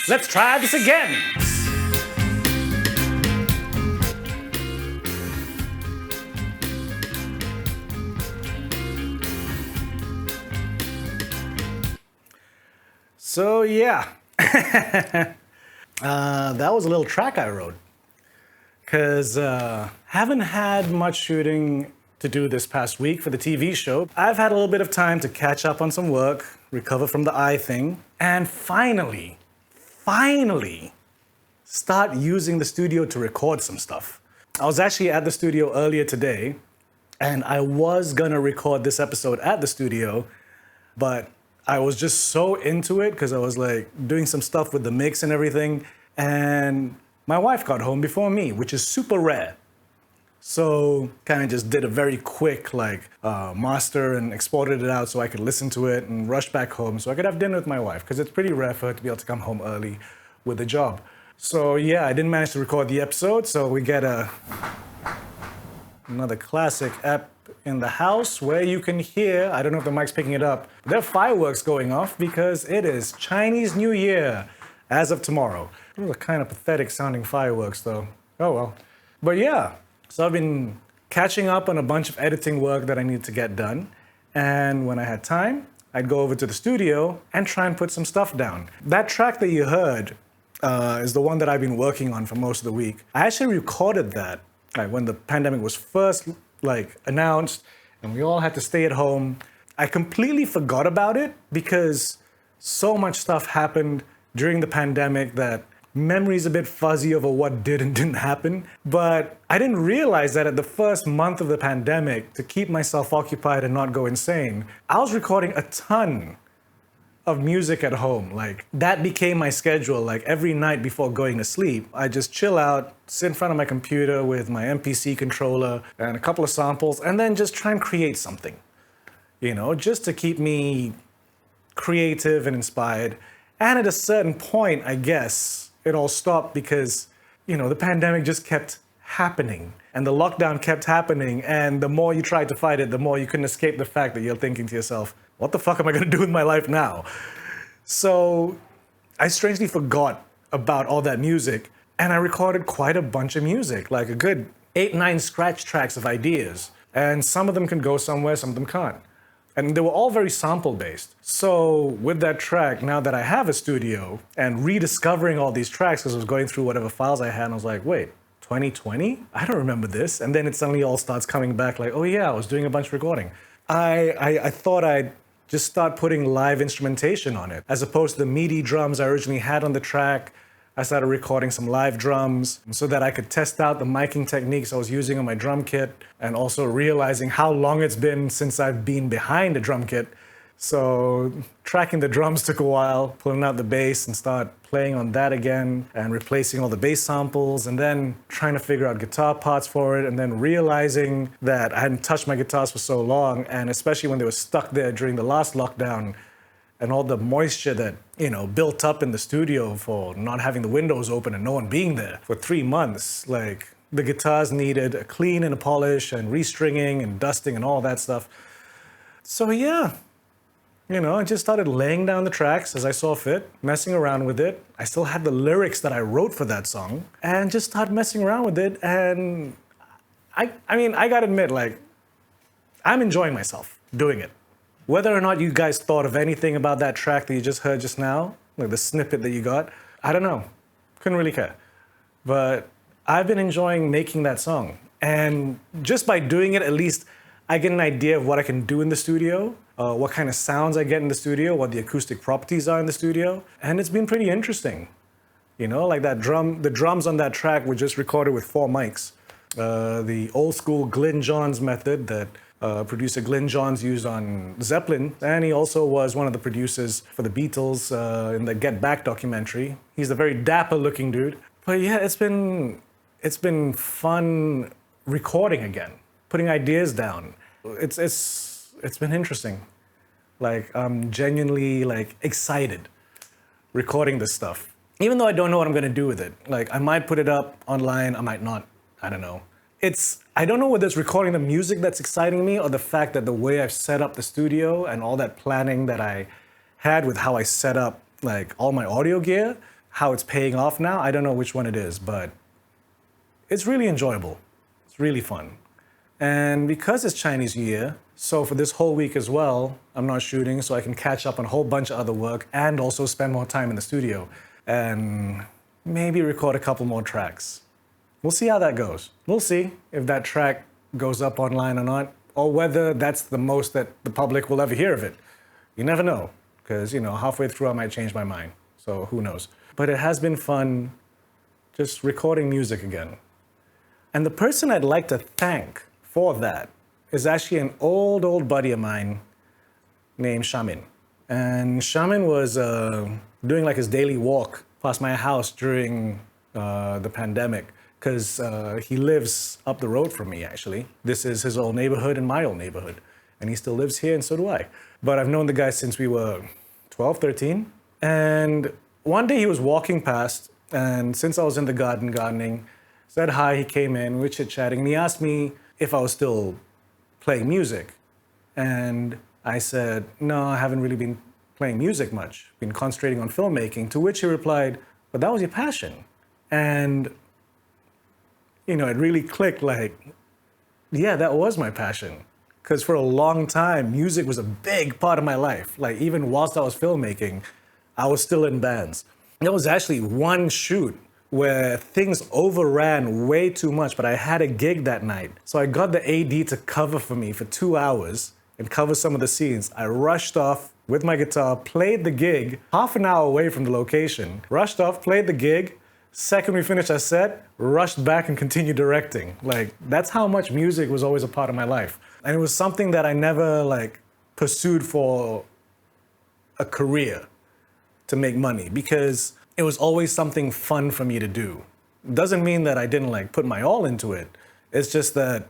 Let's try this again. So yeah, that was a little track I wrote. Because haven't had much shooting to do this past week for the TV show. I've had a little bit of time to catch up on some work, recover from the eye thing, and finally start using the studio to record some stuff. I was actually at the studio earlier today, and I was gonna record this episode at the studio, but I was just so into it because I was like doing some stuff with the mix and everything, and my wife got home before me, which is super rare. So kind of just did a very quick master and exported it out so I could listen to it and rush back home so I could have dinner with my wife, because it's pretty rare for her to be able to come home early with a job. So yeah, I didn't manage to record the episode, so we get another classic ep in the house where you can hear, I don't know if the mic's picking it up, there are fireworks going off because it is Chinese New Year as of tomorrow. Those are kind of pathetic sounding fireworks though. Oh well. But yeah, so I've been catching up on a bunch of editing work that I need to get done. And when I had time, I'd go over to the studio and try and put some stuff down. That track that you heard is the one that I've been working on for most of the week. I actually recorded that when the pandemic was first announced and we all had to stay at home. I completely forgot about it because so much stuff happened during the pandemic that memory's a bit fuzzy over what did and didn't happen. But I didn't realize that at the first month of the pandemic, to keep myself occupied and not go insane, I was recording a ton of music at home. Like that became my schedule. Like every night before going to sleep, I just chill out, sit in front of my computer with my MPC controller and a couple of samples, and then just try and create something, just to keep me creative and inspired. And at a certain point, I guess, it all stopped because, the pandemic just kept happening and the lockdown kept happening. And the more you tried to fight it, the more you couldn't escape the fact that you're thinking to yourself, what the fuck am I gonna do with my life now? So I strangely forgot about all that music, and I recorded quite a bunch of music, like a good 8-9 scratch tracks of ideas. And some of them can go somewhere, some of them can't. And they were all very sample-based. So with that track, now that I have a studio and rediscovering all these tracks, because I was going through whatever files I had, and I was like, wait, 2020? I don't remember this. And then it suddenly all starts coming back like, oh yeah, I was doing a bunch of recording. I thought I'd just start putting live instrumentation on it. As opposed to the MIDI drums I originally had on the track, I started recording some live drums so that I could test out the miking techniques I was using on my drum kit, and also realizing how long it's been since I've been behind a drum kit. So tracking the drums took a while, pulling out the bass and start playing on that again and replacing all the bass samples, and then trying to figure out guitar parts for it, and then realizing that I hadn't touched my guitars for so long, and especially when they were stuck there during the last lockdown, and all the moisture that, built up in the studio for not having the windows open and no one being there for 3 months. Like, the guitars needed a clean and a polish and restringing and dusting and all that stuff. So yeah, I just started laying down the tracks as I saw fit, messing around with it. I still had the lyrics that I wrote for that song, and just started messing around with it. And I gotta admit, I'm enjoying myself doing it. Whether or not you guys thought of anything about that track that you just heard just now, like the snippet that you got, I don't know. Couldn't really care. But I've been enjoying making that song. And just by doing it, at least I get an idea of what I can do in the studio, what kind of sounds I get in the studio, what the acoustic properties are in the studio. And it's been pretty interesting. Like the drums on that track were just recorded with 4 mics. The old school Glyn Johns method that producer Glyn Johns used on Zeppelin, and he also was one of the producers for the Beatles in the Get Back documentary. He's a very dapper looking dude. But yeah, it's been fun recording again, putting ideas down. It's been interesting. I'm genuinely excited recording this stuff. Even though I don't know what I'm gonna do with it. I might put it up online, I might not, I don't know. I don't know whether it's recording the music that's exciting me or the fact that the way I've set up the studio and all that planning that I had with how I set up all my audio gear, how it's paying off now. I don't know which one it is, but it's really enjoyable. It's really fun. And because it's Chinese New Year, so for this whole week as well, I'm not shooting, so I can catch up on a whole bunch of other work and also spend more time in the studio and maybe record a couple more tracks. We'll see how that goes. We'll see if that track goes up online or not, or whether that's the most that the public will ever hear of it. You never know, because, halfway through I might change my mind, so who knows. But it has been fun just recording music again. And the person I'd like to thank for that is actually an old buddy of mine named Shamin. And Shamin was doing like his daily walk past my house during the pandemic, because he lives up the road from me, actually. This is his old neighborhood and my old neighborhood. And he still lives here, and so do I. But I've known the guy since we were 12, 13. And one day he was walking past, and since I was in the gardening, said hi, he came in, we were chit-chatting, and he asked me if I was still playing music. And I said, no, I haven't really been playing music much, been concentrating on filmmaking, to which he replied, but that was your passion. And, it really clicked like, yeah, that was my passion. Because for a long time, music was a big part of my life. Like even whilst I was filmmaking, I was still in bands. There was actually one shoot where things overran way too much, but I had a gig that night. So I got the AD to cover for me for 2 hours and cover some of the scenes. I rushed off with my guitar, played the gig, half an hour away from the location, rushed off, played the gig. Second we finished our set, rushed back and continued directing. Like, that's how much music was always a part of my life. And it was something that I never pursued for a career to make money, because it was always something fun for me to do. Doesn't mean that I didn't put my all into it. It's just that,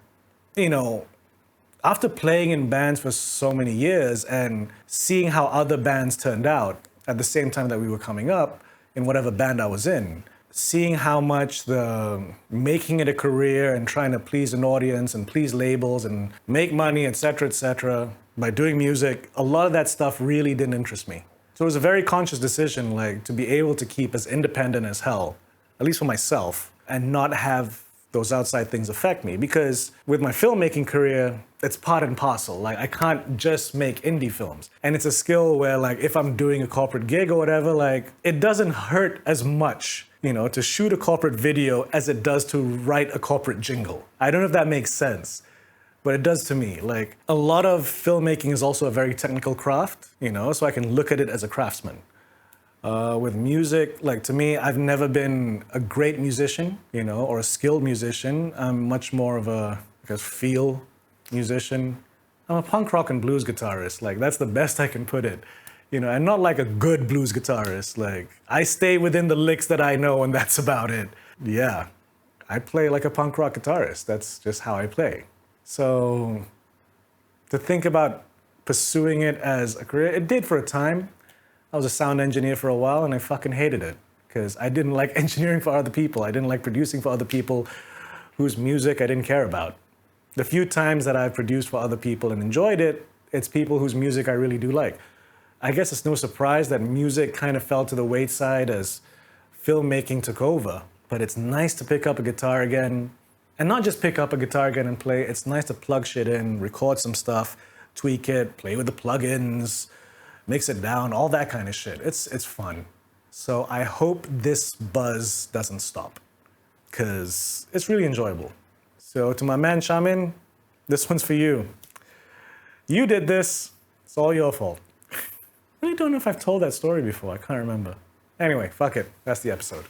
after playing in bands for so many years and seeing how other bands turned out at the same time that we were coming up in whatever band I was in, seeing how much the making it a career and trying to please an audience and please labels and make money, etc., by doing music, a lot of that stuff really didn't interest me. So it was a very conscious decision, to be able to keep as independent as hell, at least for myself, and not have those outside things affect me. Because with my filmmaking career, it's part and parcel. I can't just make indie films. And it's a skill where, if I'm doing a corporate gig or whatever, it doesn't hurt as much, to shoot a corporate video as it does to write a corporate jingle. I don't know if that makes sense, but it does to me. A lot of filmmaking is also a very technical craft, so I can look at it as a craftsman. With music, to me, I've never been a great musician, or a skilled musician. I'm much more of a feel musician. I'm a punk rock and blues guitarist. That's the best I can put it. And not a good blues guitarist. I stay within the licks that I know, and that's about it. Yeah, I play like a punk rock guitarist. That's just how I play. So to think about pursuing it as a career, it did for a time. I was a sound engineer for a while, and I fucking hated it because I didn't like engineering for other people. I didn't like producing for other people whose music I didn't care about. The few times that I've produced for other people and enjoyed it, it's people whose music I really do like. I guess it's no surprise that music kind of fell to the wayside as filmmaking took over. But it's nice to pick up a guitar again, and not just pick up a guitar again and play. It's nice to plug shit in, record some stuff, tweak it, play with the plugins, mix it down, all that kind of shit. It's fun. So I hope this buzz doesn't stop, because it's really enjoyable. So to my man Shamin, this one's for you. You did this. It's all your fault. I really don't know if I've told that story before. I can't remember. Anyway, fuck it. That's the episode.